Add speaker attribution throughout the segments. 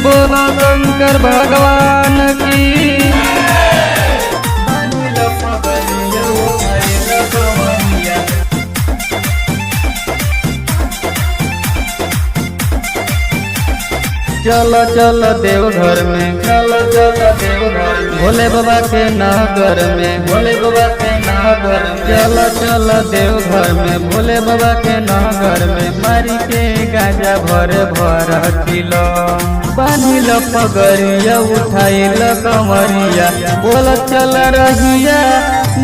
Speaker 1: बोलो शंकर भगवान की। चलो चलो देवघर में, चलो चलो देवघर में, भोले बाबा के नगर में, भोले बाबा के नगर में, चलो चलो देवघर में, भोले बाबा के नगर में, मारी के गाजा भर भर किलो, बांधिल पगड़िया उठाइल कमरिया, बोल चल रहिया,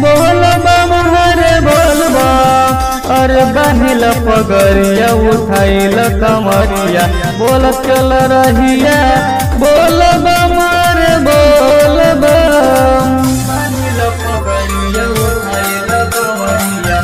Speaker 1: बोल बम हरे बोल बम, अरे बांधिल पगड़िया उठाइल कमरिया, बोल चल रहिया, बोल बम रे बोल बम, बांधिल पगड़िया उठाइल कमरिया।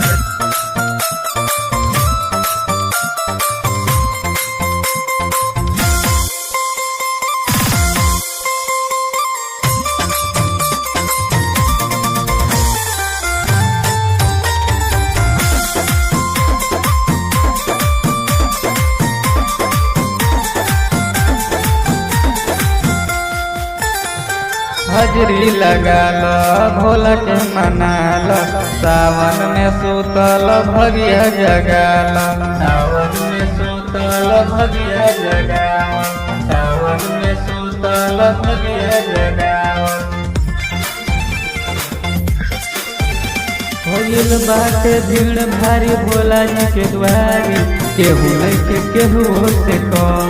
Speaker 1: हजरी लगा लो भोला के मना लो, सावन में सुतल भगिया जगा लो, सावन में सुतल भगिया जगा, सावन में सुतल भगिया जगा। होइल बाटे भीड़ भारी भोला जी के द्वारी, केहू लेके केहू से कम,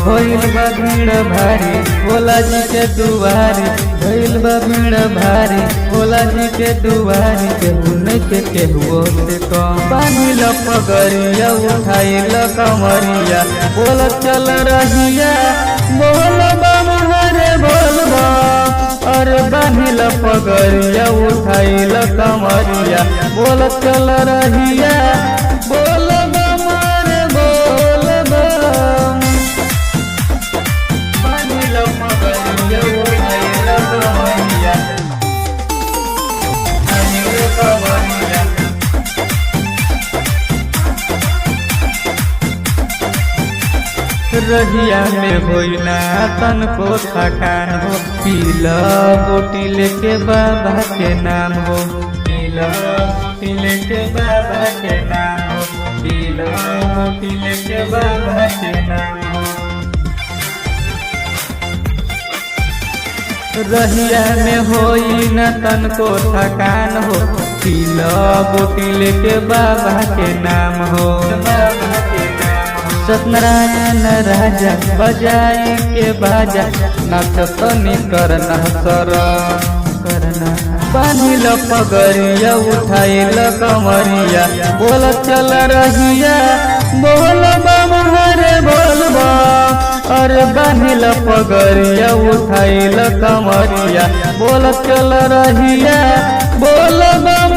Speaker 1: होइल बा भीड़ भारी भोला जी के दुआरी, होइल बा भीड़ भारी भोला जी के दुआरी, केहू लेके केहू से कम, बांधिल पगड़िया उठाइल कमरिया, बोल चल रहिया, बोल बम हरे बोल बम, अरे बांधिल पगड़िया उठाइल कमरिया, बोल चल रहिया, बोल बम रे बोल बम, बांधिल पगड़िया उठाइल कमरिया, बांधिल कमरिया। रहिया में होई ना तनको थकान हो, पीला बोटी लेके बाबा के नाम हो, पीला बोटी लेके बाबा के नाम हो, पीला बोटी लेके बाबा के नाम हो। रहिया में होई ना तनको थकान हो, पीला बोटी लेके बाबा के नाम हो, बाबा के नाम। सत्यनारायण राजा बजाई के बाजा, नाच तनी करना करना, बांधिल पगड़िया उठाइल कमरिया, बोल चल रहिया, बोल बम हरे बोल बम, अरे बांधिल पगड़िया उठाइल कमरिया, बोल चल रहिया, बोल बम